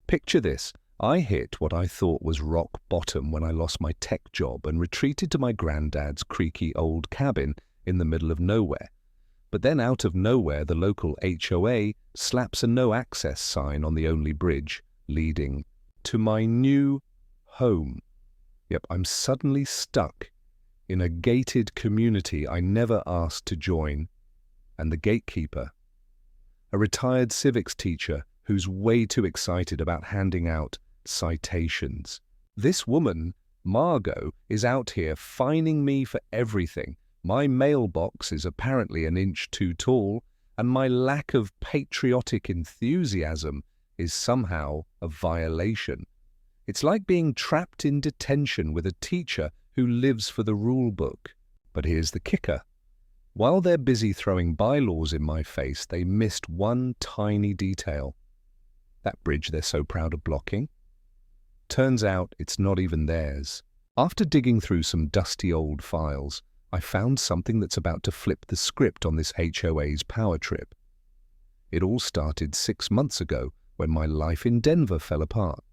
Picture this. I hit what I thought was rock bottom when I lost my tech job and retreated to my granddad's creaky old cabin in the middle of nowhere. But then out of nowhere, the local HOA slaps a no-access sign on the only bridge leading to my new home. Yep, I'm suddenly stuck in a gated community I never asked to join, and the gatekeeper, a retired civics teacher who's way too excited about handing out citations. This woman, Margot, is out here fining me for everything. My mailbox is apparently an inch too tall, and my lack of patriotic enthusiasm is somehow a violation. It's like being trapped in detention with a teacher who lives for the rule book. But here's the kicker. While they're busy throwing bylaws in my face, they missed one tiny detail. That bridge they're so proud of blocking? Turns out it's not even theirs. After digging through some dusty old files, I found something that's about to flip the script on this HOA's power trip. It all started 6 months ago when my life in Denver fell apart.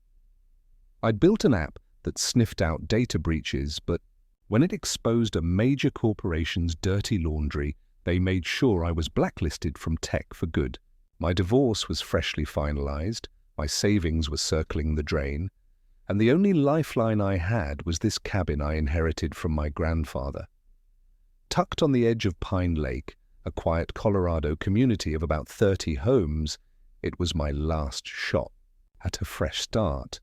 I'd built an app that sniffed out data breaches, but when it exposed a major corporation's dirty laundry, they made sure I was blacklisted from tech for good. My divorce was freshly finalized, my savings were circling the drain, and the only lifeline I had was this cabin I inherited from my grandfather. Tucked on the edge of Pine Lake, a quiet Colorado community of about 30 homes, it was my last shot at a fresh start.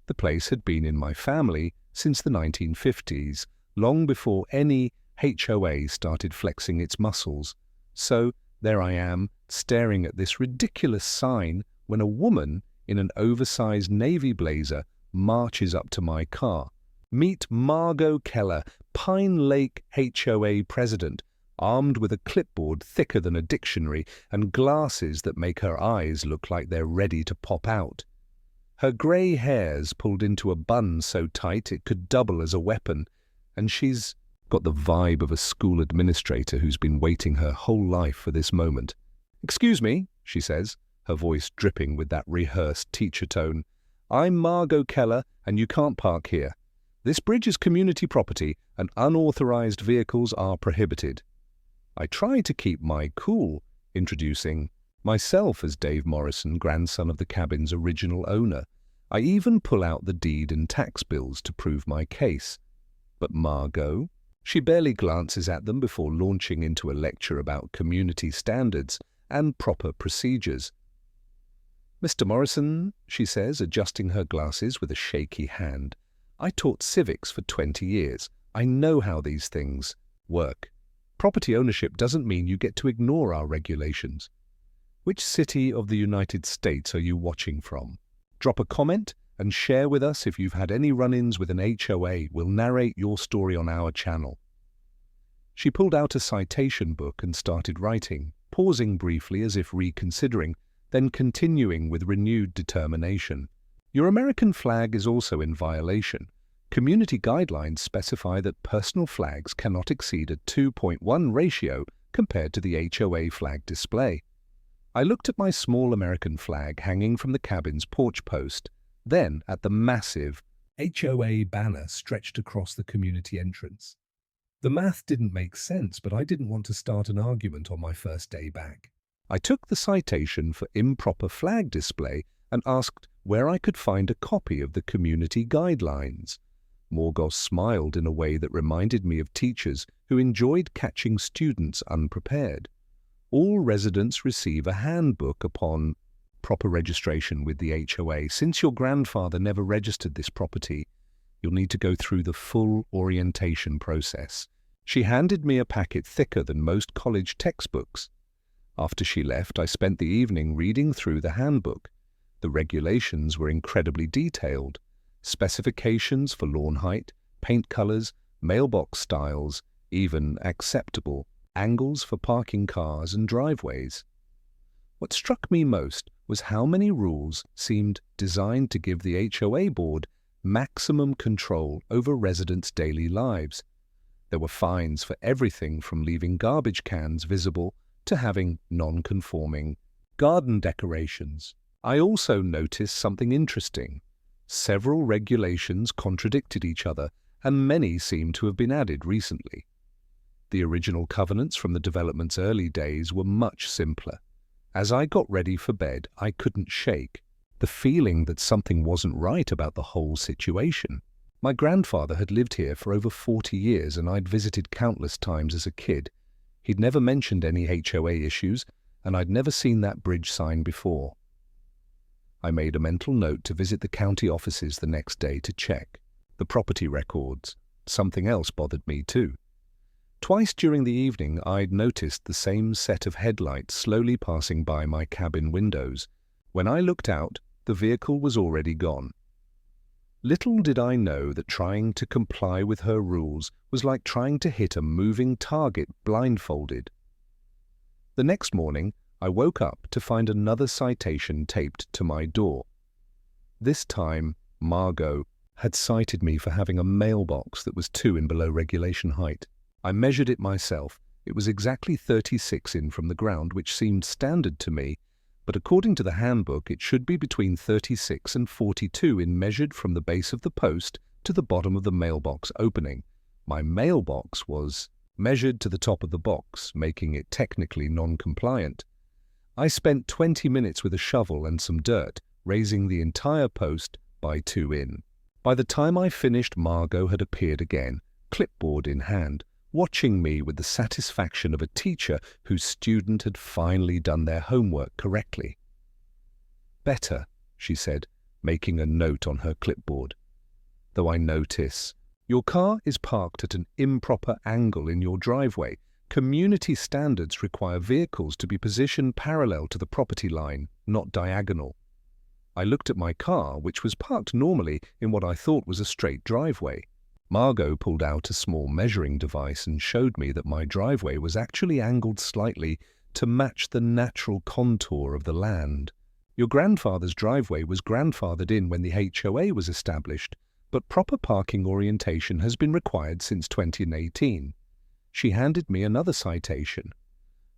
The place had been in my family since the 1950s, long before any HOA started flexing its muscles. So there I am, staring at this ridiculous sign when a woman in an oversized navy blazer marches up to my car. Meet Margot Keller, Pine Lake HOA president, armed with a clipboard thicker than a dictionary and glasses that make her eyes look like they're ready to pop out. Her grey hair's pulled into a bun so tight it could double as a weapon, and she's got the vibe of a school administrator who's been waiting her whole life for this moment. "Excuse me," she says, her voice dripping with that rehearsed teacher tone. "I'm Margot Keller, and you can't park here. This bridge is community property, and unauthorized vehicles are prohibited." I try to keep my cool, introducing myself as Dave Morrison, grandson of the cabin's original owner. I even pull out the deed and tax bills to prove my case. But Margot, she barely glances at them before launching into a lecture about community standards and proper procedures. "Mr. Morrison," she says, adjusting her glasses with a shaky hand, "I taught civics for 20 years. I know how these things work. Property ownership doesn't mean you get to ignore our regulations. Which city of the United States are you watching from? Drop a comment and share with us if you've had any run-ins with an HOA. We'll narrate your story on our channel." She pulled out a citation book and started writing, pausing briefly as if reconsidering, then continuing with renewed determination. "Your American flag is also in violation. Community guidelines specify that personal flags cannot exceed a 2.1 ratio compared to the HOA flag display." I looked at my small American flag hanging from the cabin's porch post, then at the massive HOA banner stretched across the community entrance. The math didn't make sense, but I didn't want to start an argument on my first day back. I took the citation for improper flag display and asked where I could find a copy of the community guidelines. Margot smiled in a way that reminded me of teachers who enjoyed catching students unprepared. "All residents receive a handbook upon proper registration with the HOA. Since your grandfather never registered this property, you'll need to go through the full orientation process." She handed me a packet thicker than most college textbooks. After she left, I spent the evening reading through the handbook. The regulations were incredibly detailed. Specifications for lawn height, paint colors, mailbox styles, even acceptable angles for parking cars and driveways. What struck me most was how many rules seemed designed to give the HOA board maximum control over residents' daily lives. There were fines for everything from leaving garbage cans visible to having non-conforming garden decorations. I also noticed something interesting. Several regulations contradicted each other, and many seem to have been added recently. The original covenants from the development's early days were much simpler. As I got ready for bed, I couldn't shake the feeling that something wasn't right about the whole situation. My grandfather had lived here for over 40 years, and I'd visited countless times as a kid. He'd never mentioned any HOA issues, and I'd never seen that bridge sign before. I made a mental note to visit the county offices the next day to check the property records. Something else bothered me too. Twice during the evening I'd noticed the same set of headlights slowly passing by my cabin windows. When I looked out, the vehicle was already gone. Little did I know that trying to comply with her rules was like trying to hit a moving target blindfolded. The next morning, I woke up to find another citation taped to my door. This time, Margot had cited me for having a mailbox that was 2 in below regulation height. I measured it myself. It was exactly 36 in from the ground, which seemed standard to me, but according to the handbook, it should be between 36 and 42 in measured from the base of the post to the bottom of the mailbox opening. My mailbox was measured to the top of the box, making it technically non-compliant. I spent 20 minutes with a shovel and some dirt, raising the entire post by 2 in. By the time I finished, Margot had appeared again, clipboard in hand, watching me with the satisfaction of a teacher whose student had finally done their homework correctly. "Better," she said, making a note on her clipboard. "Though I notice your car is parked at an improper angle in your driveway. Community standards require vehicles to be positioned parallel to the property line, not diagonal." I looked at my car, which was parked normally in what I thought was a straight driveway. Margot pulled out a small measuring device and showed me that my driveway was actually angled slightly to match the natural contour of the land. "Your grandfather's driveway was grandfathered in when the HOA was established, but proper parking orientation has been required since 2018. She handed me another citation.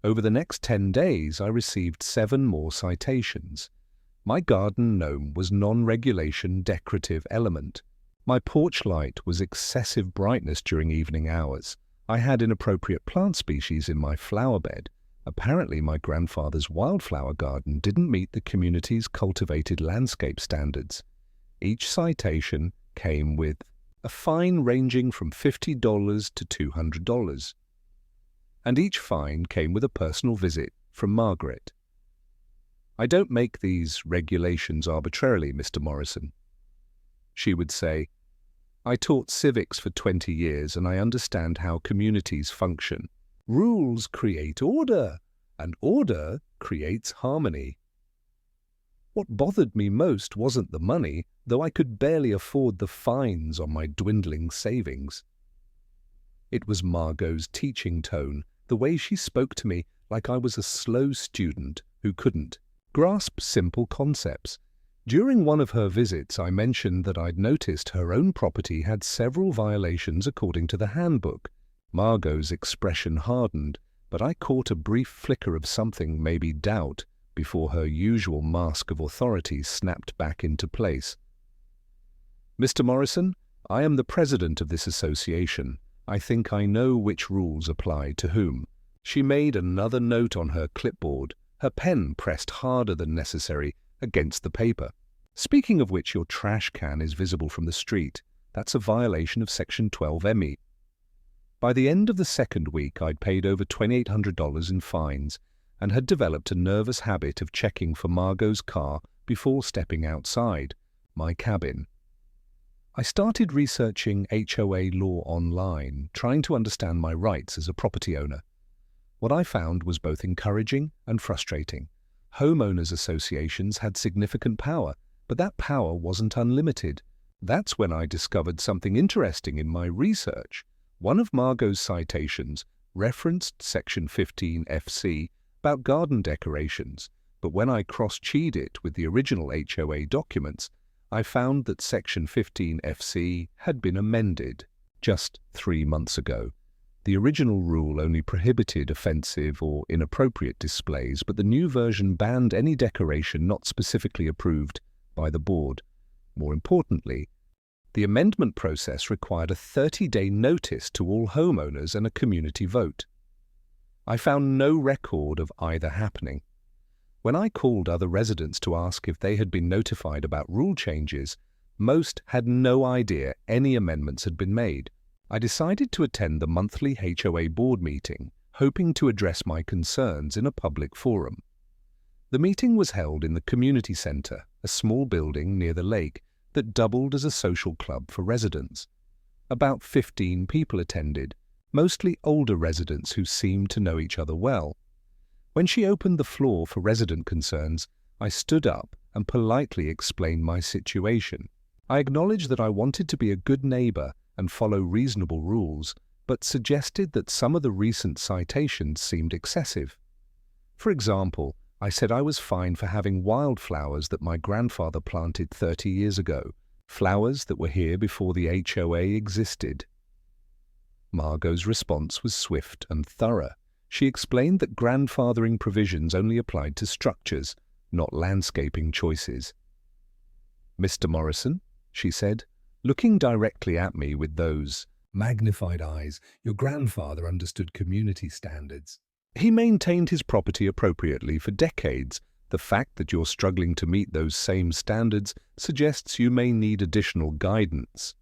Over the next 10 days, I received 7 more citations. My garden gnome was non-regulation decorative element. My porch light was excessive brightness during evening hours. I had inappropriate plant species in my flower bed. Apparently, my grandfather's wildflower garden didn't meet the community's cultivated landscape standards. Each citation came with a fine ranging from $50 to $200. And each fine came with a personal visit from Margaret. "I don't make these regulations arbitrarily, Mr. Morrison," she would say. "I taught civics for 20 years and I understand how communities function. Rules create order, and order creates harmony." What bothered me most wasn't the money, though I could barely afford the fines on my dwindling savings. It was Margot's teaching tone, the way she spoke to me like I was a slow student who couldn't grasp simple concepts. During one of her visits, I mentioned that I'd noticed her own property had several violations according to the handbook. Margot's expression hardened, but I caught a brief flicker of something, maybe doubt, before her usual mask of authority snapped back into place. "Mr. Morrison, I am the president of this association. I think I know which rules apply to whom." She made another note on her clipboard, her pen pressed harder than necessary against the paper. "Speaking of which, your trash can is visible from the street. That's a violation of Section 12 ME. By the end of the second week, I'd paid over $2,800 in fines and had developed a nervous habit of checking for Margot's car before stepping outside my cabin. I started researching HOA law online, trying to understand my rights as a property owner. What I found was both encouraging and frustrating. Homeowners associations had significant power, but that power wasn't unlimited. That's when I discovered something interesting in my research. One of Margot's citations referenced Section 15 FC about garden decorations, but when I cross-checked it with the original HOA documents, I found that Section 15 FC had been amended just 3 months ago. The original rule only prohibited offensive or inappropriate displays, but the new version banned any decoration not specifically approved by the board. More importantly, the amendment process required a 30-day notice to all homeowners and a community vote. I found no record of either happening. When I called other residents to ask if they had been notified about rule changes, most had no idea any amendments had been made. I decided to attend the monthly HOA board meeting, hoping to address my concerns in a public forum. The meeting was held in the community centre, a small building near the lake that doubled as a social club for residents. About 15 people attended, mostly older residents who seemed to know each other well. When she opened the floor for resident concerns, I stood up and politely explained my situation. I acknowledged that I wanted to be a good neighbour and follow reasonable rules, but suggested that some of the recent citations seemed excessive. For example, I said I was fined for having wildflowers that my grandfather planted 30 years ago, flowers that were here before the HOA existed. Margot's response was swift and thorough. She explained that grandfathering provisions only applied to structures, not landscaping choices. "Mr. Morrison," she said, looking directly at me with those magnified eyes, "your grandfather understood community standards. He maintained his property appropriately for decades. The fact that you're struggling to meet those same standards suggests you may need additional guidance."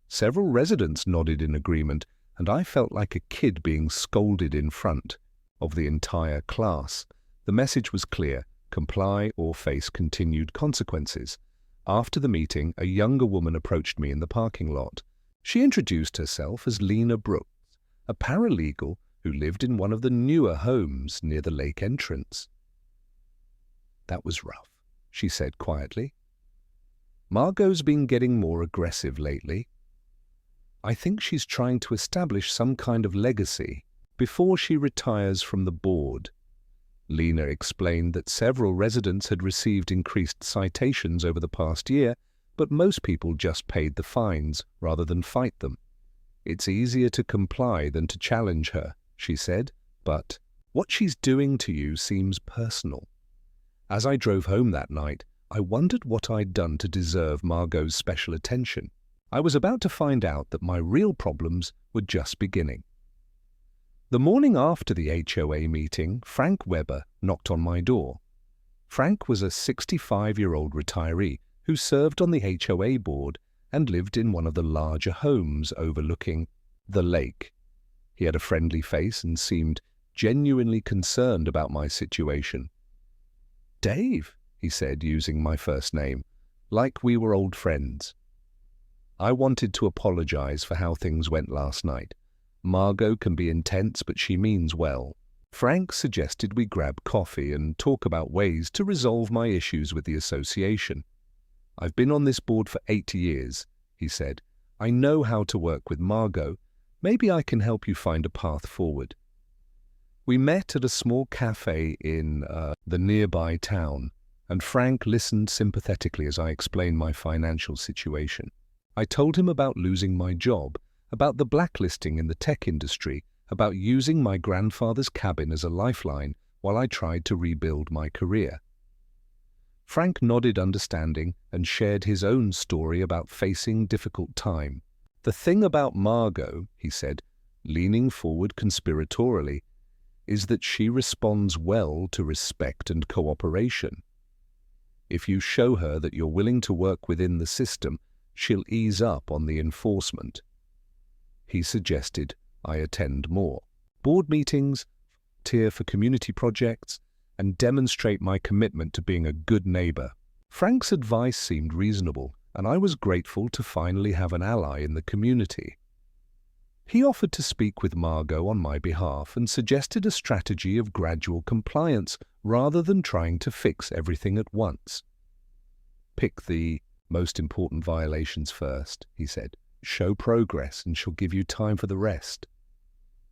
Several residents nodded in agreement, and I felt like a kid being scolded in front of the entire class. The message was clear: comply or face continued consequences. After the meeting, a younger woman approached me in the parking lot. She introduced herself as Lena Brooks, a paralegal who lived in one of the newer homes near the lake entrance. "That was rough," she said quietly. "Margot's been getting more aggressive lately. I think she's trying to establish some kind of legacy before she retires from the board." Lena explained that several residents had received increased citations over the past year, but most people just paid the fines rather than fight them. "It's easier to comply than to challenge her," she said, "but what she's doing to you seems personal." As I drove home that night, I wondered what I'd done to deserve Margot's special attention. I was about to find out that my real problems were just beginning. The morning after the HOA meeting, Frank Weber knocked on my door. Frank was a 65-year-old retiree who served on the HOA board and lived in one of the larger homes overlooking the lake. He had a friendly face and seemed genuinely concerned about my situation. "Dave," he said, using my first name, like we were old friends. I wanted to apologize for how things went last night. Margot can be intense, but she means well. Frank suggested we grab coffee and talk about ways to resolve my issues with the association. "I've been on this board for 8 years," he said. "I know how to work with Margot. Maybe I can help you find a path forward." We met at a small cafe in the nearby town, and Frank listened sympathetically as I explained my financial situation. I told him about losing my job, about the blacklisting in the tech industry, about using my grandfather's cabin as a lifeline while I tried to rebuild my career. Frank nodded understanding and shared his own story about facing difficult time. "The thing about Margot," he said, leaning forward conspiratorially, "is that she responds well to respect and cooperation. If you show her that you're willing to work within the system, she'll ease up on the enforcement." He suggested I attend more board meetings, volunteer for community projects, and demonstrate my commitment to being a good neighbor. Frank's advice seemed reasonable, and I was grateful to finally have an ally in the community. He offered to speak with Margot on my behalf and suggested a strategy of gradual compliance rather than trying to fix everything at once. "Pick the most important violations first," he said. "Show progress and she'll give you time for the rest."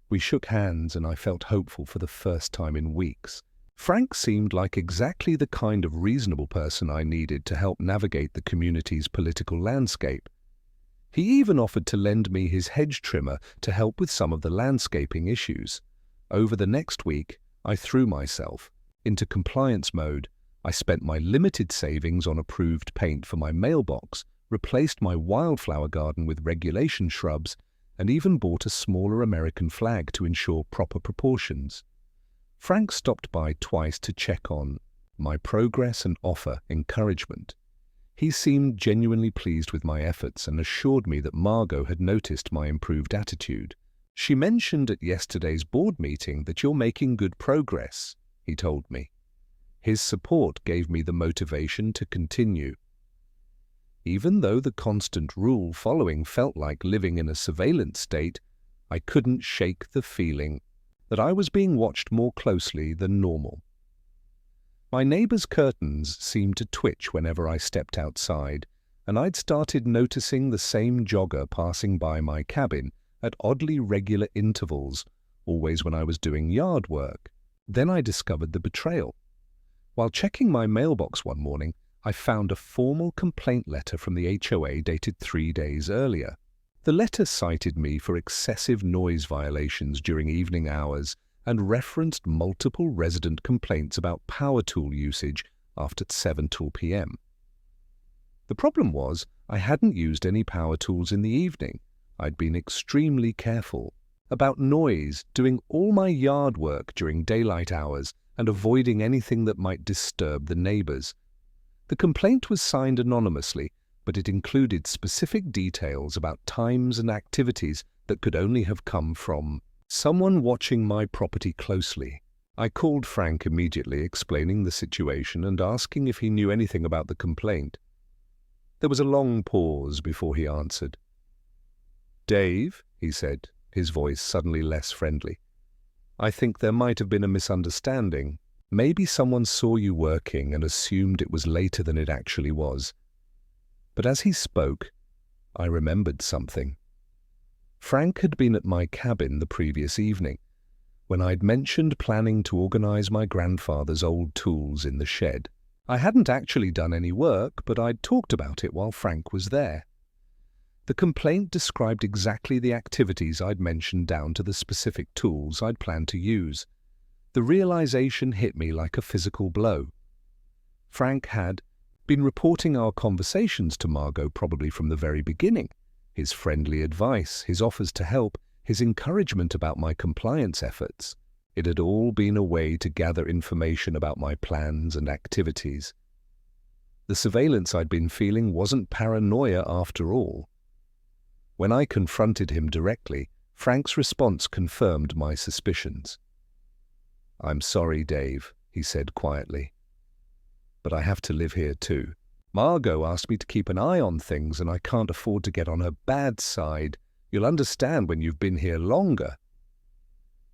We shook hands and I felt hopeful for the first time in weeks. Frank seemed like exactly the kind of reasonable person I needed to help navigate the community's political landscape. He even offered to lend me his hedge trimmer to help with some of the landscaping issues. Over the next week, I threw myself into compliance mode. I spent my limited savings on approved paint for my mailbox, replaced my wildflower garden with regulation shrubs, and even bought a smaller American flag to ensure proper proportions. Frank stopped by twice to check on my progress and offer encouragement. He seemed genuinely pleased with my efforts and assured me that Margot had noticed my improved attitude. "She mentioned at yesterday's board meeting that you're making good progress," he told me. His support gave me the motivation to continue. Even though the constant rule following felt like living in a surveillance state, I couldn't shake the feeling that I was being watched more closely than normal. My neighbor's curtains seemed to twitch whenever I stepped outside, and I'd started noticing the same jogger passing by my cabin at oddly regular intervals, always when I was doing yard work. Then I discovered the betrayal. While checking my mailbox one morning, I found a formal complaint letter from the HOA dated 3 days earlier. The letter cited me for excessive noise violations during evening hours and referenced multiple resident complaints about power tool usage after 7 p.m. The problem was I hadn't used any power tools in the evening. I'd been extremely careful about noise, doing all my yard work during daylight hours and avoiding anything that might disturb the neighbors. The complaint was signed anonymously, but it included specific details about times and activities that could only have come from someone watching my property closely. I called Frank immediately, explaining the situation and asking if he knew anything about the complaint. There was a long pause before he answered. "Dave," he said, his voice suddenly less friendly, "I think there might have been a misunderstanding. Maybe someone saw you working and assumed it was later than it actually was." But as he spoke, I remembered something. Frank had been at my cabin the previous evening, when I'd mentioned planning to organize my grandfather's old tools in the shed. I hadn't actually done any work, but I'd talked about it while Frank was there. The complaint described exactly the activities I'd mentioned down to the specific tools I'd planned to use. The realization hit me like a physical blow. Frank had been reporting our conversations to Margot probably from the very beginning. His friendly advice, his offers to help, his encouragement about my compliance efforts. It had all been a way to gather information about my plans and activities. The surveillance I'd been feeling wasn't paranoia after all. When I confronted him directly, Frank's response confirmed my suspicions. "I'm sorry, Dave," he said quietly, "but I have to live here too. Margot asked me to keep an eye on things, and I can't afford to get on her bad side. You'll understand when you've been here longer."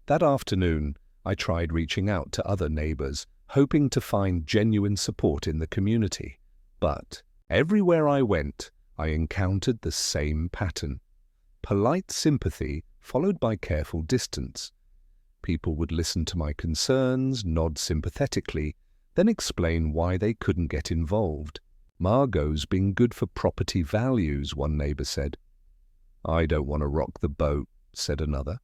That afternoon, I tried reaching out to other neighbors, hoping to find genuine support in the community. But everywhere I went, I encountered the same pattern. Polite sympathy followed by careful distance. People would listen to my concerns, nod sympathetically, then explain why they couldn't get involved. "Margot's been good for property values," one neighbor said. "I don't want to rock the boat," said another.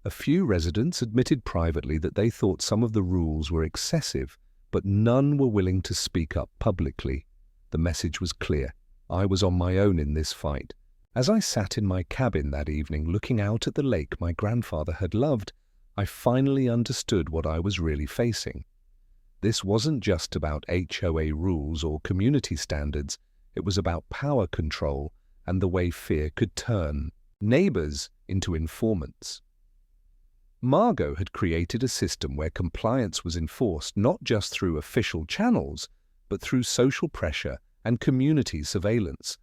A few residents admitted privately that they thought some of the rules were excessive, but none were willing to speak up publicly. The message was clear. I was on my own in this fight. As I sat in my cabin that evening looking out at the lake my grandfather had loved, I finally understood what I was really facing. This wasn't just about HOA rules or community standards. It was about power control and the way fear could turn neighbors into informants. Margot had created a system where compliance was enforced not just through official channels, but through social pressure and community surveillance.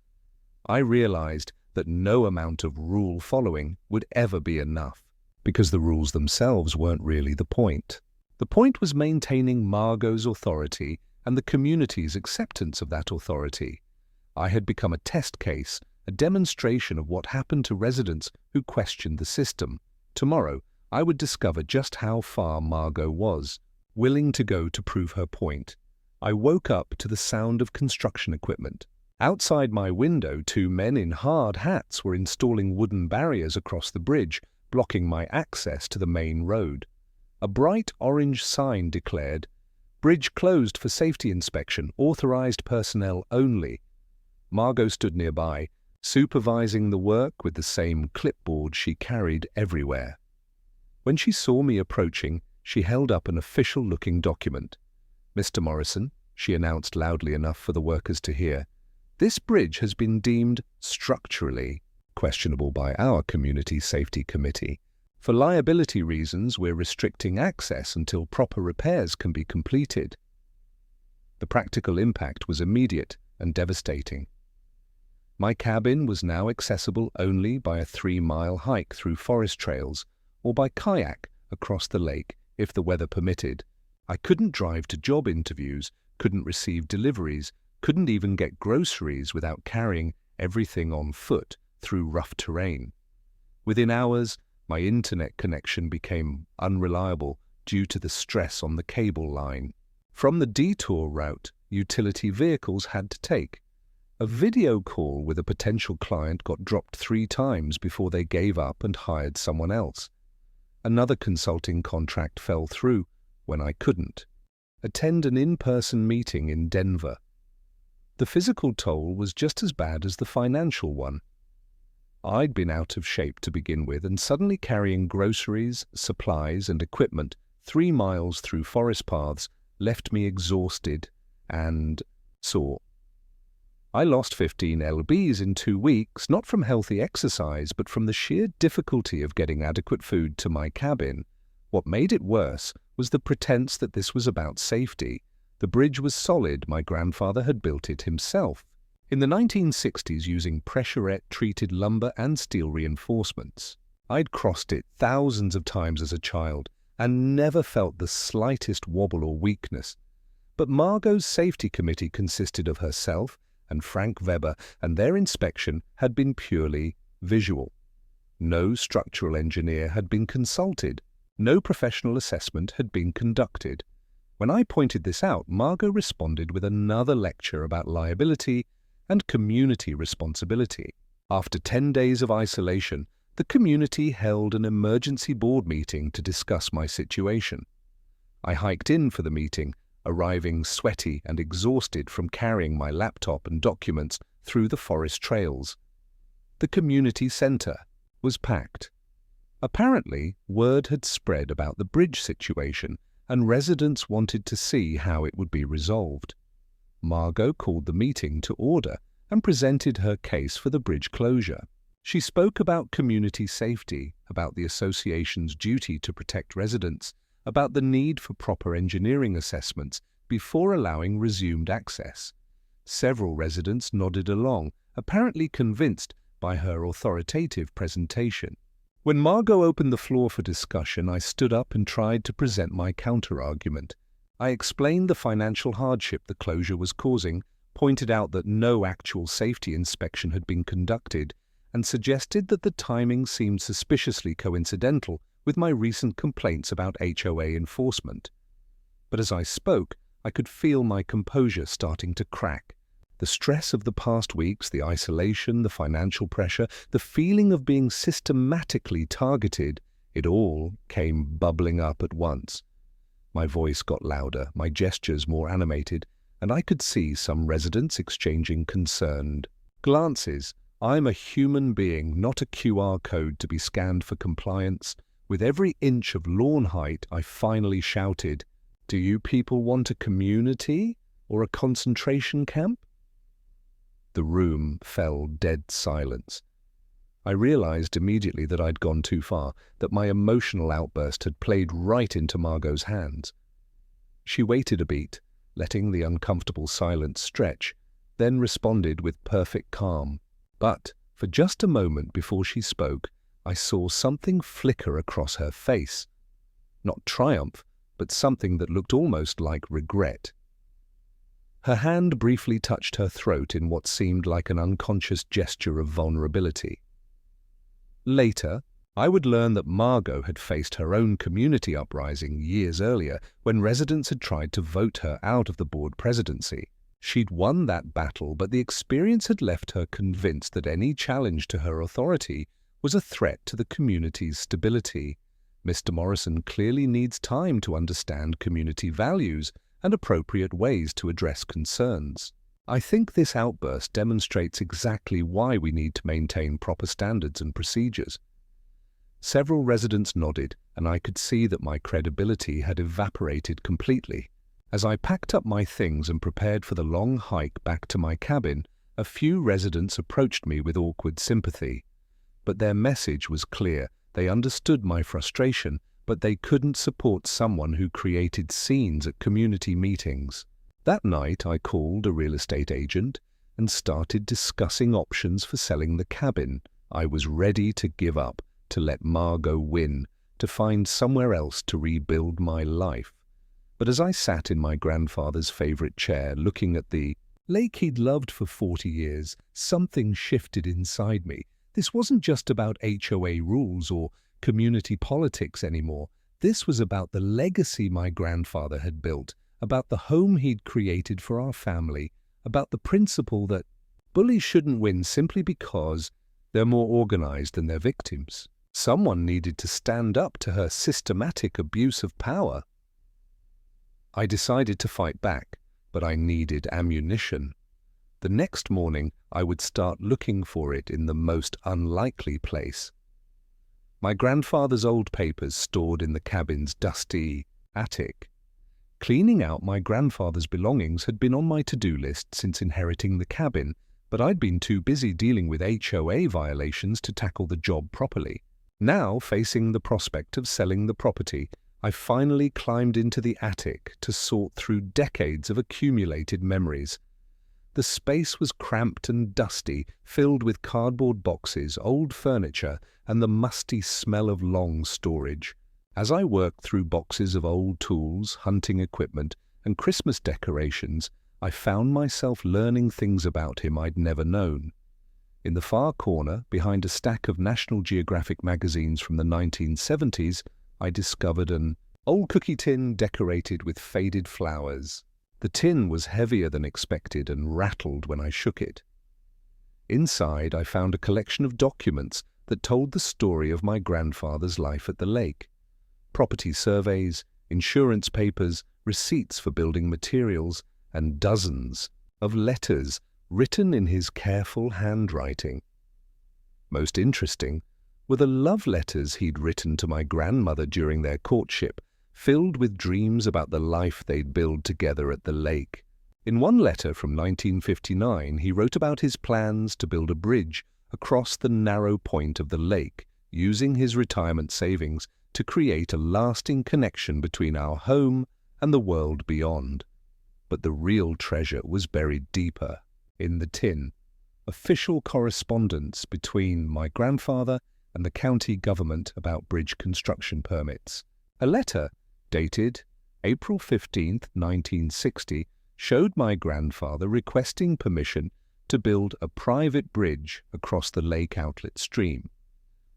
I realized that no amount of rule following would ever be enough, because the rules themselves weren't really the point. The point was maintaining Margot's authority and the community's acceptance of that authority. I had become a test case, a demonstration of what happened to residents who questioned the system. Tomorrow, I would discover just how far Margot was willing to go to prove her point. I woke up to the sound of construction equipment. Outside my window, two men in hard hats were installing wooden barriers across the bridge, blocking my access to the main road. A bright orange sign declared, "Bridge closed for safety inspection, authorized personnel only." Margot stood nearby, supervising the work with the same clipboard she carried everywhere. When she saw me approaching, she held up an official-looking document. "Mr. Morrison," she announced loudly enough for the workers to hear, "this bridge has been deemed structurally questionable by our Community Safety Committee. For liability reasons, we're restricting access until proper repairs can be completed." The practical impact was immediate and devastating. My cabin was now accessible only by a 3-mile hike through forest trails or by kayak across the lake if the weather permitted. I couldn't drive to job interviews, couldn't receive deliveries, couldn't even get groceries without carrying everything on foot through rough terrain. Within hours, my internet connection became unreliable due to the stress on the cable line. From the detour route utility vehicles had to take, a video call with a potential client got dropped 3 times before they gave up and hired someone else. Another consulting contract fell through when I couldn't attend an in-person meeting in Denver. The physical toll was just as bad as the financial one. I'd been out of shape to begin with, and suddenly carrying groceries, supplies, and equipment 3 miles through forest paths left me exhausted and sore. I lost 15 lbs in 2 weeks, not from healthy exercise, but from the sheer difficulty of getting adequate food to my cabin. What made it worse was the pretense that this was about safety. The bridge was solid. My grandfather had built it himself in the 1960s using pressure-treated lumber and steel reinforcements. I'd crossed it thousands of times as a child and never felt the slightest wobble or weakness. But Margot's safety committee consisted of herself and Frank Weber, and their inspection had been purely visual. No structural engineer had been consulted. No professional assessment had been conducted. When I pointed this out, Margot responded with another lecture about liability and community responsibility. After 10 days of isolation, the community held an emergency board meeting to discuss my situation. I hiked in for the meeting, arriving sweaty and exhausted from carrying my laptop and documents through the forest trails. The community center was packed. Apparently, word had spread about the bridge situation, and residents wanted to see how it would be resolved. Margot called the meeting to order and presented her case for the bridge closure. She spoke about community safety, about the association's duty to protect residents, about the need for proper engineering assessments before allowing resumed access. Several residents nodded along, apparently convinced by her authoritative presentation. When Margot opened the floor for discussion, I stood up and tried to present my counter-argument. I explained the financial hardship the closure was causing, pointed out that no actual safety inspection had been conducted, and suggested that the timing seemed suspiciously coincidental with my recent complaints about HOA enforcement. But as I spoke, I could feel my composure starting to crack. The stress of the past weeks, the isolation, the financial pressure, the feeling of being systematically targeted, it all came bubbling up at once. My voice got louder, my gestures more animated, and I could see some residents exchanging concerned glances. I'm a human being, not a QR code to be scanned for compliance. With every inch of lawn height, I finally shouted, "Do you people want a community or a concentration camp?" The room fell dead silence. I realized immediately that I'd gone too far, that my emotional outburst had played right into Margot's hands. She waited a beat, letting the uncomfortable silence stretch, then responded with perfect calm. But for just a moment before she spoke, I saw something flicker across her face. Not triumph, but something that looked almost like regret. Her hand briefly touched her throat in what seemed like an unconscious gesture of vulnerability. Later, I would learn that Margot had faced her own community uprising years earlier when residents had tried to vote her out of the board presidency. She'd won that battle, but the experience had left her convinced that any challenge to her authority was a threat to the community's stability. Mr. Morrison clearly needs time to understand community values and appropriate ways to address concerns. I think this outburst demonstrates exactly why we need to maintain proper standards and procedures. Several residents nodded, and I could see that my credibility had evaporated completely. As I packed up my things and prepared for the long hike back to my cabin, a few residents approached me with awkward sympathy. But their message was clear. They understood my frustration, but they couldn't support someone who created scenes at community meetings. That night, I called a real estate agent and started discussing options for selling the cabin. I was ready to give up, to let Margot win, to find somewhere else to rebuild my life. But as I sat in my grandfather's favorite chair looking at the lake he'd loved for 40 years, something shifted inside me. This wasn't just about HOA rules or community politics anymore. This was about the legacy my grandfather had built, about the home he'd created for our family, about the principle that bullies shouldn't win simply because they're more organized than their victims. Someone needed to stand up to her systematic abuse of power. I decided to fight back, but I needed ammunition. The next morning, I would start looking for it in the most unlikely place. My grandfather's old papers stored in the cabin's dusty attic. Cleaning out my grandfather's belongings had been on my to-do list since inheriting the cabin, but I'd been too busy dealing with HOA violations to tackle the job properly. Now, facing the prospect of selling the property, I finally climbed into the attic to sort through decades of accumulated memories. The space was cramped and dusty, filled with cardboard boxes, old furniture, and the musty smell of long storage. As I worked through boxes of old tools, hunting equipment, and Christmas decorations, I found myself learning things about him I'd never known. In the far corner, behind a stack of National Geographic magazines from the 1970s, I discovered an old cookie tin decorated with faded flowers. The tin was heavier than expected and rattled when I shook it. Inside, I found a collection of documents that told the story of my grandfather's life at the lake. Property surveys, insurance papers, receipts for building materials, and dozens of letters written in his careful handwriting. Most interesting were the love letters he'd written to my grandmother during their courtship, filled with dreams about the life they'd build together at the lake. In one letter from 1959, he wrote about his plans to build a bridge across the narrow point of the lake, using his retirement savings to create a lasting connection between our home and the world beyond. But the real treasure was buried deeper, in the tin. Official correspondence between my grandfather and the county government about bridge construction permits. A letter, dated April 15, 1960, showed my grandfather requesting permission to build a private bridge across the lake outlet stream.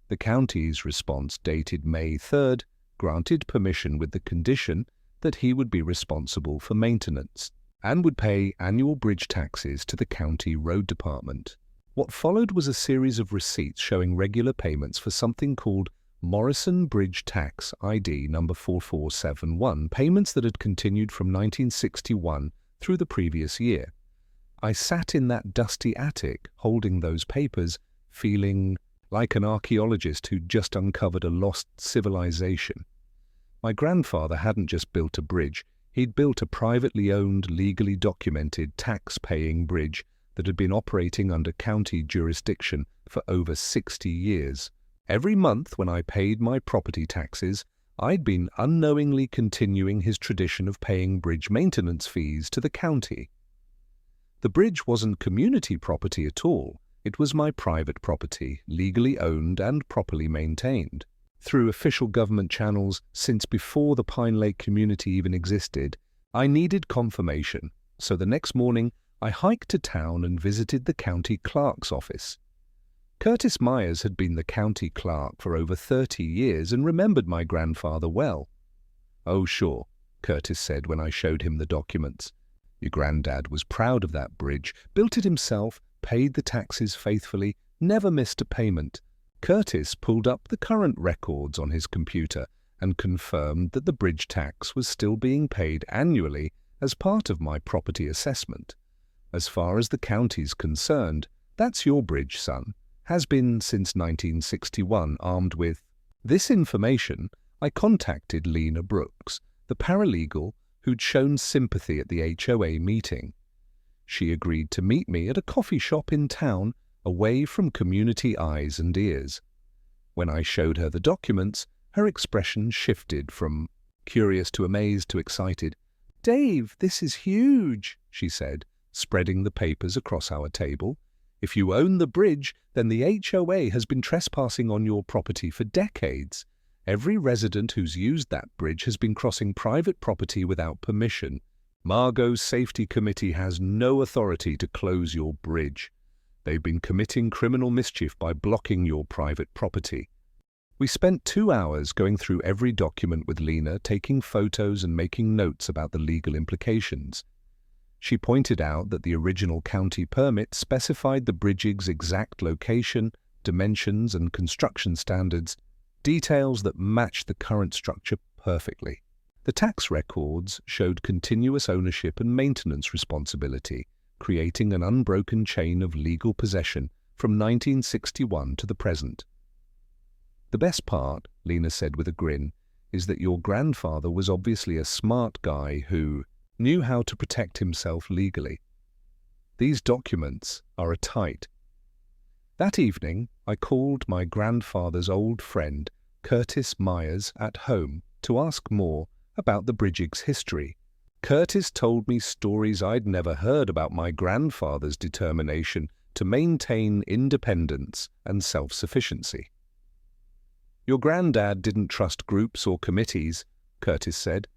The county's response, dated May 3rd, granted permission with the condition that he would be responsible for maintenance and would pay annual bridge taxes to the county road department. What followed was a series of receipts showing regular payments for something called Morrison Bridge Tax ID number 4471, payments that had continued from 1961 through the previous year. I sat in that dusty attic holding those papers, feeling like an archaeologist who'd just uncovered a lost civilization. My grandfather hadn't just built a bridge, he'd built a privately owned, legally documented, tax-paying bridge that had been operating under county jurisdiction for over 60 years. Every month when I paid my property taxes, I'd been unknowingly continuing his tradition of paying bridge maintenance fees to the county. The bridge wasn't community property at all. It was my private property, legally owned and properly maintained. Through official government channels since before the Pine Lake community even existed, I needed confirmation, so the next morning I hiked to town and visited the county clerk's office. Curtis Myers had been the county clerk for over 30 years and remembered my grandfather well. "Oh, sure," Curtis said when I showed him the documents. Your granddad was proud of that bridge, built it himself, paid the taxes faithfully, never missed a payment. Curtis pulled up the current records on his computer and confirmed that the bridge tax was still being paid annually as part of my property assessment. As far as the county's concerned, that's your bridge, son. Has been since 1961, armed with this information. I contacted Lena Brooks, the paralegal who'd shown sympathy at the HOA meeting. She agreed to meet me at a coffee shop in town, away from community eyes and ears. When I showed her the documents, her expression shifted from curious to amazed to excited. "Dave, this is huge," she said, spreading the papers across our table. "If you own the bridge, then the HOA has been trespassing on your property for decades. Every resident who's used that bridge has been crossing private property without permission. Margot's safety committee has no authority to close your bridge. They've been committing criminal mischief by blocking your private property." We spent 2 hours going through every document with Lena, taking photos and making notes about the legal implications. She pointed out that the original county permit specified the bridge's exact location, dimensions, and construction standards, details that matched the current structure perfectly. The tax records showed continuous ownership and maintenance responsibility, creating an unbroken chain of legal possession from 1961 to the present. "The best part," Lena said with a grin, "is that your grandfather was obviously a smart guy who knew how to protect himself legally. These documents are tight." That evening, I called my grandfather's old friend, Curtis Myers, at home to ask more about the bridge's history. Curtis told me stories I'd never heard about my grandfather's determination to maintain independence and self-sufficiency. "Your granddad didn't trust groups or committees," Curtis said.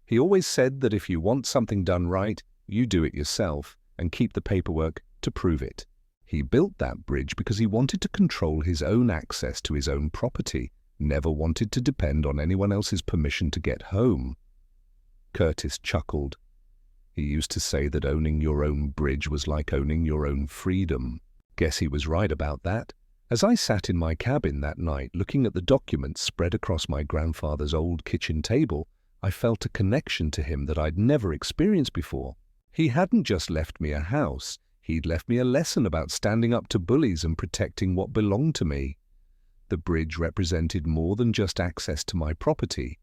"He always said that if you want something done right, you do it yourself and keep the paperwork to prove it. He built that bridge because he wanted to control his own access to his own property, never wanted to depend on anyone else's permission to get home." Curtis chuckled. "He used to say that owning your own bridge was like owning your own freedom." Guess he was right about that. As I sat in my cabin that night looking at the documents spread across my grandfather's old kitchen table, I felt a connection to him that I'd never experienced before. He hadn't just left me a house. He'd left me a lesson about standing up to bullies and protecting what belonged to me. The bridge represented more than just access to my property.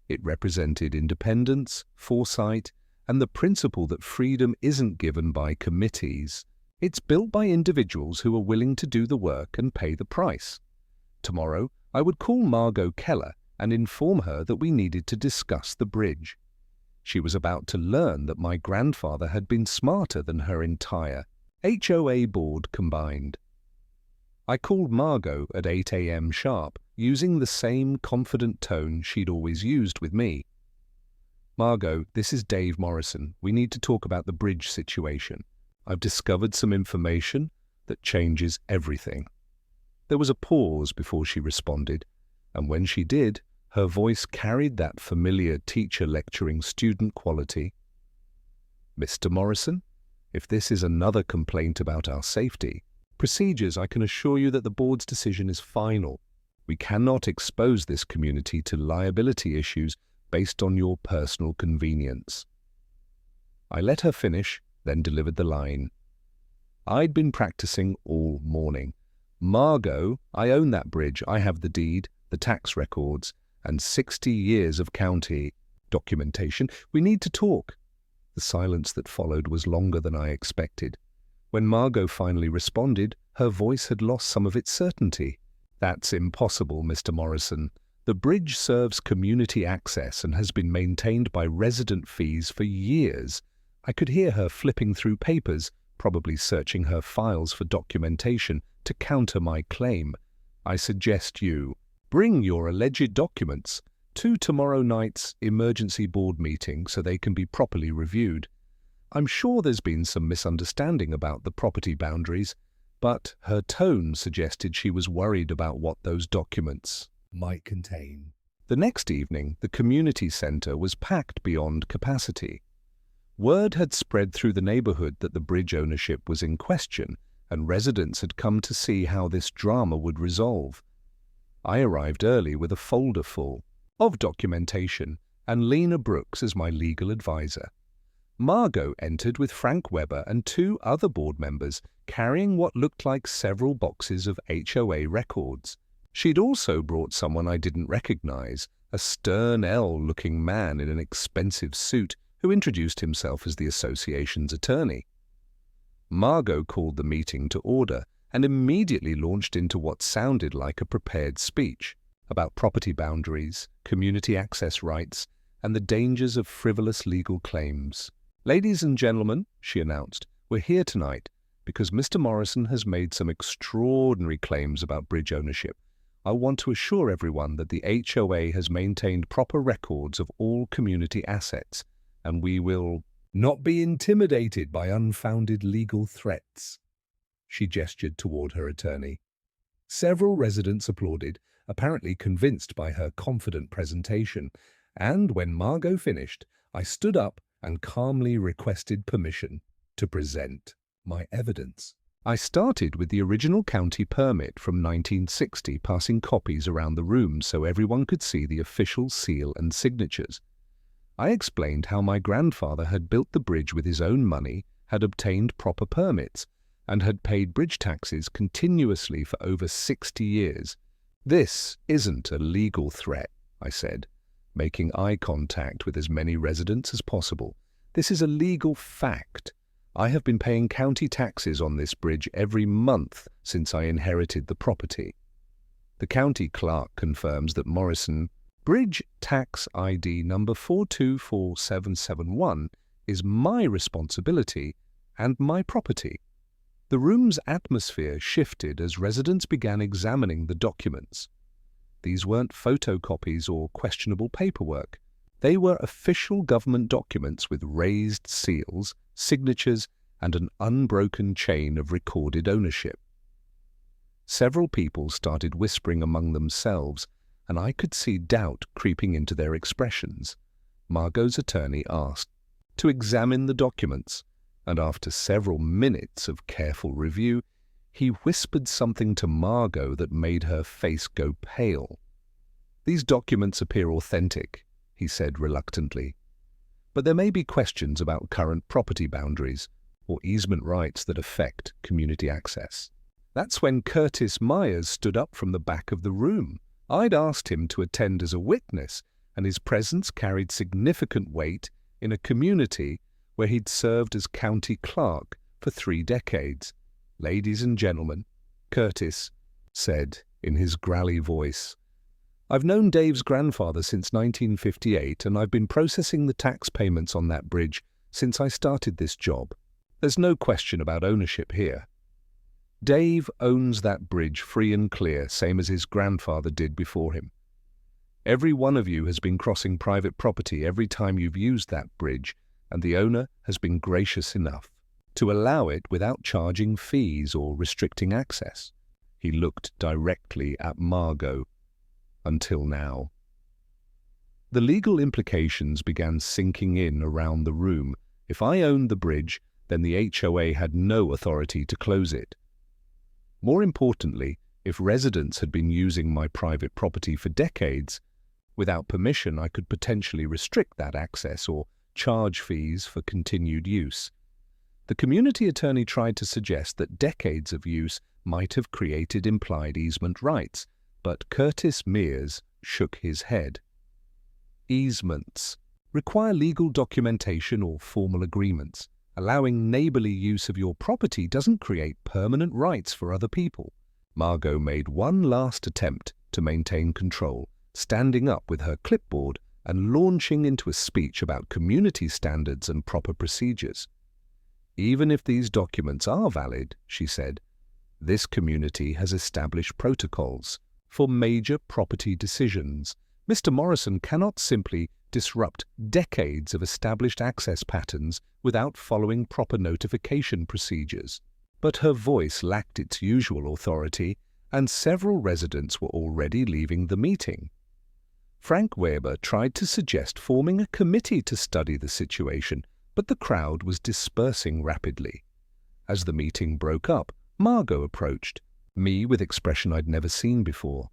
It represented independence, foresight, and the principle that freedom isn't given by committees. It's built by individuals who are willing to do the work and pay the price. Tomorrow, I would call Margot Keller and inform her that we needed to discuss the bridge. She was about to learn that my grandfather had been smarter than her entire HOA board combined. I called Margot at 8 a.m. sharp, using the same confident tone she'd always used with me. "Margot, this is Dave Morrison. We need to talk about the bridge situation. I've discovered some information that changes everything." There was a pause before she responded, and when she did, her voice carried that familiar teacher lecturing student quality. "Mr. Morrison, if this is another complaint about our safety procedures, I can assure you that the board's decision is final. We cannot expose this community to liability issues based on your personal convenience." I let her finish, then delivered the line. I'd been practicing all morning. "Margot, I own that bridge. I have the deed, the tax records, and 60 years of county documentation. We need to talk." The silence that followed was longer than I expected. When Margot finally responded, her voice had lost some of its certainty. "That's impossible, Mr. Morrison. The bridge serves community access and has been maintained by resident fees for years." I could hear her flipping through papers, probably searching her files for documentation to counter my claim. "I suggest you bring your alleged documents to tomorrow night's emergency board meeting so they can be properly reviewed. I'm sure there's been some misunderstanding about the property boundaries, but her tone suggested she was worried about what those documents might contain." The next evening, the community center was packed beyond capacity. Word had spread through the neighborhood that the bridge ownership was in question, and residents had come to see how this drama would resolve. I arrived early with a folder full of documentation and Lena Brooks as my legal advisor. Margot entered with Frank Weber and 2 other board members carrying what looked like several boxes of HOA records. She'd also brought someone I didn't recognize, a stern L-looking man in an expensive suit who introduced himself as the association's attorney. Margot called the meeting to order and immediately launched into what sounded like a prepared speech about property boundaries, community access rights, and the dangers of frivolous legal claims. "Ladies and gentlemen," she announced, "we're here tonight because Mr. Morrison has made some extraordinary claims about bridge ownership. I want to assure everyone that the HOA has maintained proper records of all community assets, and we will not be intimidated by unfounded legal threats." She gestured toward her attorney. Several residents applauded, apparently convinced by her confident presentation, and when Margot finished, I stood up and calmly requested permission to present my evidence. I started with the original county permit from 1960, passing copies around the room so everyone could see the official seal and signatures. I explained how my grandfather had built the bridge with his own money, had obtained proper permits, and had paid bridge taxes continuously for over 60 years. "This isn't a legal threat," I said, making eye contact with as many residents as possible. "This is a legal fact. I have been paying county taxes on this bridge every month since I inherited the property." The county clerk confirms that Morrison Bridge Tax ID number 424771 is my responsibility and my property. The room's atmosphere shifted as residents began examining the documents. These weren't photocopies or questionable paperwork. They were official government documents with raised seals, signatures, and an unbroken chain of recorded ownership. Several people started whispering among themselves, and I could see doubt creeping into their expressions. Margot's attorney asked to examine the documents, and after several minutes of careful review, he whispered something to Margot that made her face go pale. "These documents appear authentic," he said reluctantly, "but there may be questions about current property boundaries or easement rights that affect community access." That's when Curtis Myers stood up from the back of the room. I'd asked him to attend as a witness, and his presence carried significant weight in a community where he'd served as county clerk for 3 decades. "Ladies and gentlemen," Curtis said in his growly voice, "I've known Dave's grandfather since 1958, and I've been processing the tax payments on that bridge since I started this job. There's no question about ownership here. Dave owns that bridge free and clear, same as his grandfather did before him. Every one of you has been crossing private property every time you've used that bridge, and the owner has been gracious enough to allow it without charging fees or restricting access." He looked directly at Margot. "Until now." The legal implications began sinking in around the room. If I owned the bridge, then the HOA had no authority to close it. More importantly, if residents had been using my private property for decades, without permission I could potentially restrict that access or charge fees for continued use. The community attorney tried to suggest that decades of use might have created implied easement rights, but Curtis Mears shook his head. "Easements require legal documentation or formal agreements. Allowing neighborly use of your property doesn't create permanent rights for other people." Margot made one last attempt to maintain control, standing up with her clipboard and launching into a speech about community standards and proper procedures. "Even if these documents are valid," she said, "this community has established protocols for major property decisions. Mr. Morrison cannot simply disrupt decades of established access patterns without following proper notification procedures." But her voice lacked its usual authority, and several residents were already leaving the meeting. Frank Weber tried to suggest forming a committee to study the situation, But the crowd was dispersing rapidly. As the meeting broke up, Margot approached, me with expression I'd never seen before.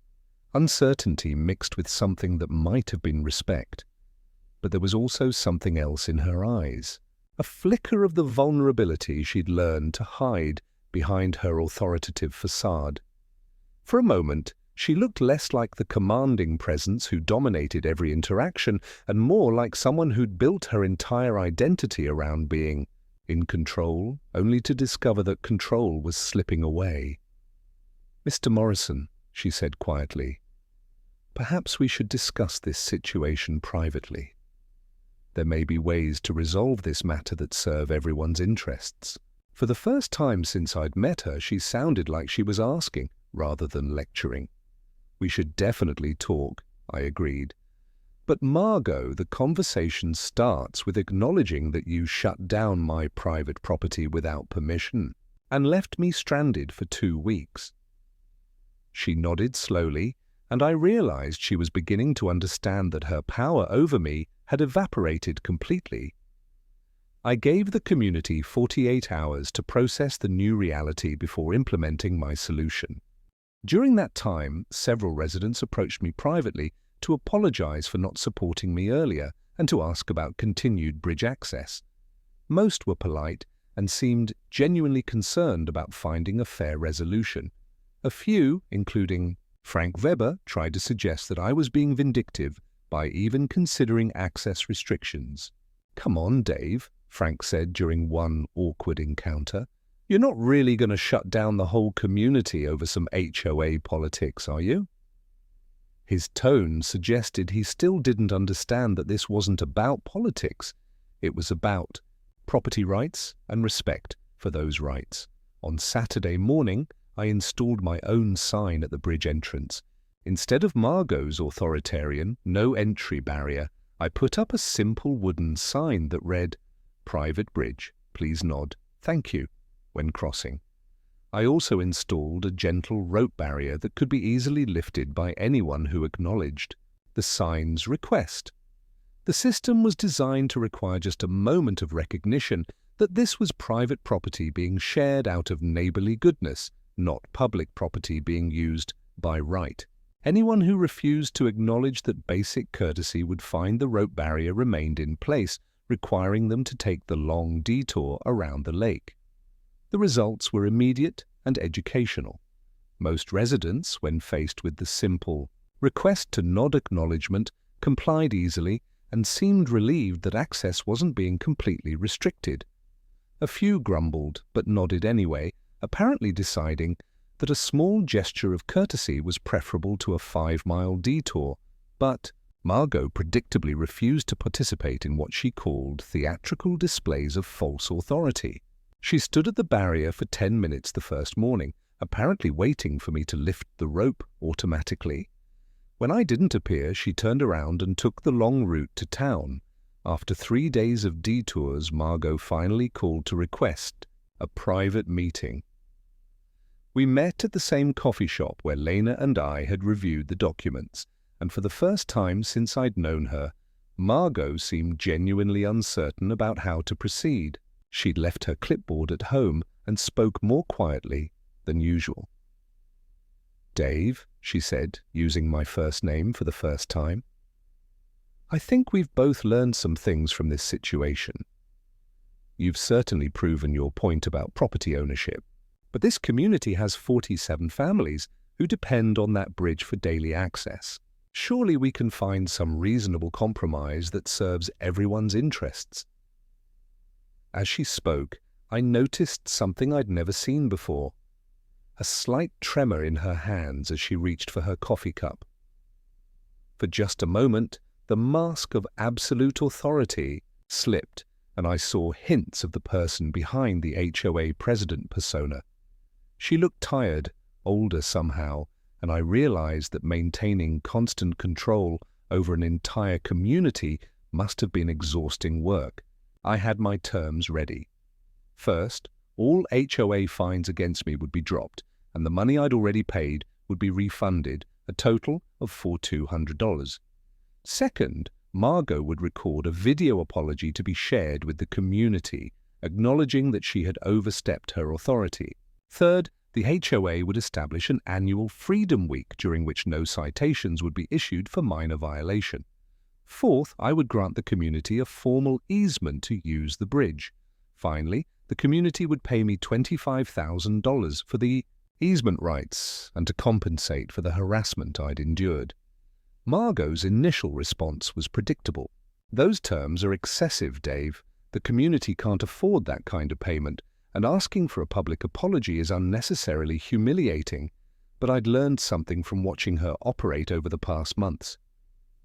Uncertainty mixed with something that might have been respect. But there was also something else in her eyes, a flicker of the vulnerability she'd learned to hide behind her authoritative facade. For a moment, she looked less like the commanding presence who dominated every interaction and more like someone who'd built her entire identity around being in control, only to discover that control was slipping away. "Mr. Morrison," she said quietly, "perhaps we should discuss this situation privately. There may be ways to resolve this matter that serve everyone's interests." For the first time since I'd met her, she sounded like she was asking, rather than lecturing. "We should definitely talk," I agreed. "But Margot, the conversation starts with acknowledging that you shut down my private property without permission and left me stranded for 2 weeks." She nodded slowly, and I realized she was beginning to understand that her power over me had evaporated completely. I gave the community 48 hours to process the new reality before implementing my solution. During that time, several residents approached me privately to apologize for not supporting me earlier and to ask about continued bridge access. Most were polite and seemed genuinely concerned about finding a fair resolution. A few, including Frank Weber, tried to suggest that I was being vindictive by even considering access restrictions. "Come on, Dave," Frank said during one awkward encounter. "You're not really going to shut down the whole community over some HOA politics, are you?" His tone suggested he still didn't understand that this wasn't about politics. It was about property rights and respect for those rights. On Saturday morning, I installed my own sign at the bridge entrance. Instead of Margot's authoritarian, no entry barrier, I put up a simple wooden sign that read, "Private bridge, please nod, thank you," when crossing. I also installed a gentle rope barrier that could be easily lifted by anyone who acknowledged the sign's request. The system was designed to require just a moment of recognition that this was private property being shared out of neighborly goodness, not public property being used by right. Anyone who refused to acknowledge that basic courtesy would find the rope barrier remained in place, requiring them to take the long detour around the lake. The results were immediate and educational. Most residents, when faced with the simple request to nod acknowledgement, complied easily and seemed relieved that access wasn't being completely restricted. A few grumbled, but nodded anyway, apparently deciding that a small gesture of courtesy was preferable to a 5-mile detour. But Margot predictably refused to participate in what she called theatrical displays of false authority. She stood at the barrier for 10 minutes the first morning, apparently waiting for me to lift the rope automatically. When I didn't appear, she turned around and took the long route to town. After 3 days of detours, Margot finally called to request a private meeting. We met at the same coffee shop where Lena and I had reviewed the documents, and for the first time since I'd known her, Margot seemed genuinely uncertain about how to proceed. She'd left her clipboard at home and spoke more quietly than usual. "Dave," she said, using my first name for the first time, "I think we've both learned some things from this situation. You've certainly proven your point about property ownership, but this community has 47 families who depend on that bridge for daily access. Surely we can find some reasonable compromise that serves everyone's interests." As she spoke, I noticed something I'd never seen before, a slight tremor in her hands as she reached for her coffee cup. For just a moment, the mask of absolute authority slipped, and I saw hints of the person behind the HOA president persona. She looked tired, older somehow, and I realized that maintaining constant control over an entire community must have been exhausting work. I had my terms ready. First, all HOA fines against me would be dropped, and the money I'd already paid would be refunded, a total of $4,200. Second, Margot would record a video apology to be shared with the community, acknowledging that she had overstepped her authority. Third, the HOA would establish an annual Freedom Week during which no citations would be issued for minor violation. Fourth, I would grant the community a formal easement to use the bridge. Finally, the community would pay me $25,000 for the easement rights and to compensate for the harassment I'd endured. Margot's initial response was predictable. "Those terms are excessive, Dave. The community can't afford that kind of payment, and asking for a public apology is unnecessarily humiliating." But I'd learned something from watching her operate over the past months.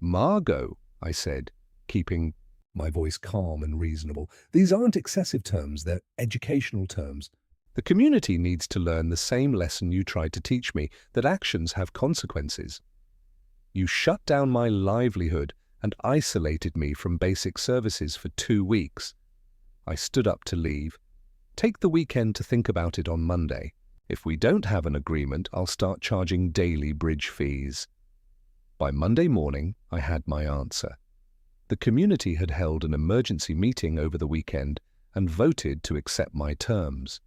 "Margot," I said, keeping my voice calm and reasonable, "these aren't excessive terms, they're educational terms. The community needs to learn the same lesson you tried to teach me, that actions have consequences. You shut down my livelihood and isolated me from basic services for 2 weeks. I stood up to leave. Take the weekend to think about it on Monday. If we don't have an agreement, I'll start charging daily bridge fees." By Monday morning, I had my answer. The community had held an emergency meeting over the weekend and voted to accept my terms.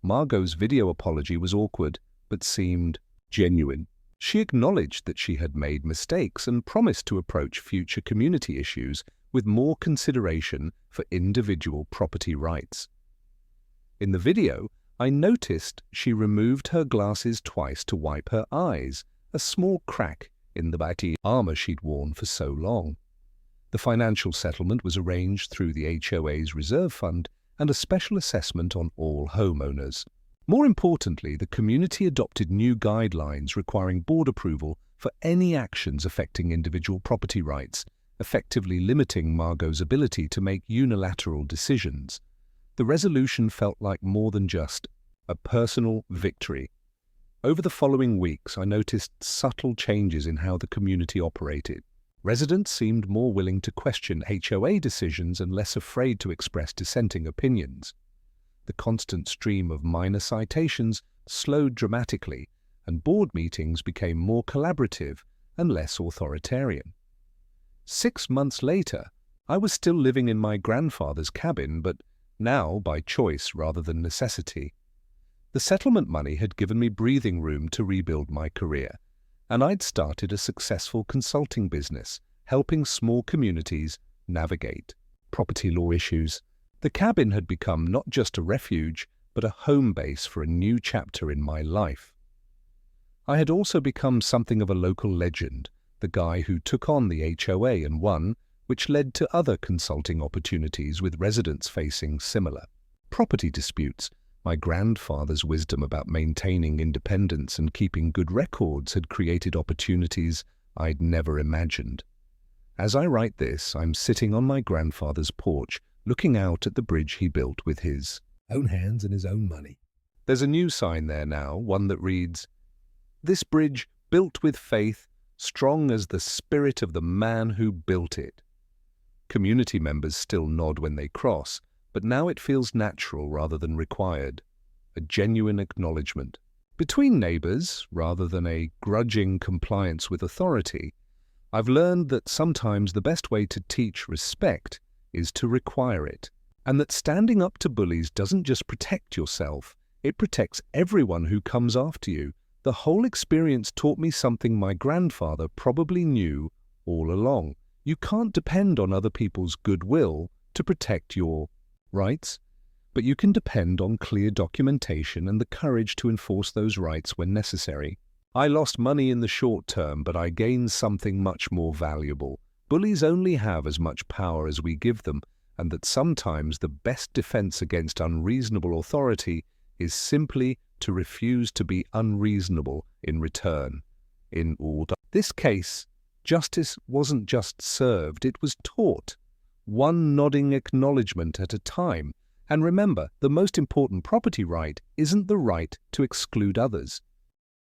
Margot's video apology was awkward, but seemed genuine. She acknowledged that she had made mistakes and promised to approach future community issues with more consideration for individual property rights. In the video, I noticed she removed her glasses twice to wipe her eyes, a small crack in the body armor she'd worn for so long. The financial settlement was arranged through the HOA's reserve fund and a special assessment on all homeowners. More importantly, the community adopted new guidelines requiring board approval for any actions affecting individual property rights, effectively limiting Margot's ability to make unilateral decisions. The resolution felt like more than just a personal victory. Over the following weeks, I noticed subtle changes in how the community operated. Residents seemed more willing to question HOA decisions and less afraid to express dissenting opinions. The constant stream of minor citations slowed dramatically, and board meetings became more collaborative and less authoritarian. 6 months later, I was still living in my grandfather's cabin, but now by choice rather than necessity. The settlement money had given me breathing room to rebuild my career, and I'd started a successful consulting business, helping small communities navigate property law issues. The cabin had become not just a refuge, but a home base for a new chapter in my life. I had also become something of a local legend, the guy who took on the HOA and won, which led to other consulting opportunities with residents facing similar property disputes. My grandfather's wisdom about maintaining independence and keeping good records had created opportunities I'd never imagined. As I write this, I'm sitting on my grandfather's porch, looking out at the bridge he built with his own hands and his own money. There's a new sign there now, one that reads, "This bridge built with faith, strong as the spirit of the man who built it." Community members still nod when they cross, but now it feels natural rather than required, a genuine acknowledgement. Between neighbors, rather than a grudging compliance with authority, I've learned that sometimes the best way to teach respect is to require it, and that standing up to bullies doesn't just protect yourself, it protects everyone who comes after you. The whole experience taught me something my grandfather probably knew all along. You can't depend on other people's goodwill to protect your rights, but you can depend on clear documentation and the courage to enforce those rights when necessary. I lost money in the short term, but I gained something much more valuable. Bullies only have as much power as we give them, and that sometimes the best defense against unreasonable authority is simply to refuse to be unreasonable in return. In this case, justice wasn't just served, it was taught, one nodding acknowledgement at a time. And remember, the most important property right isn't the right to exclude others.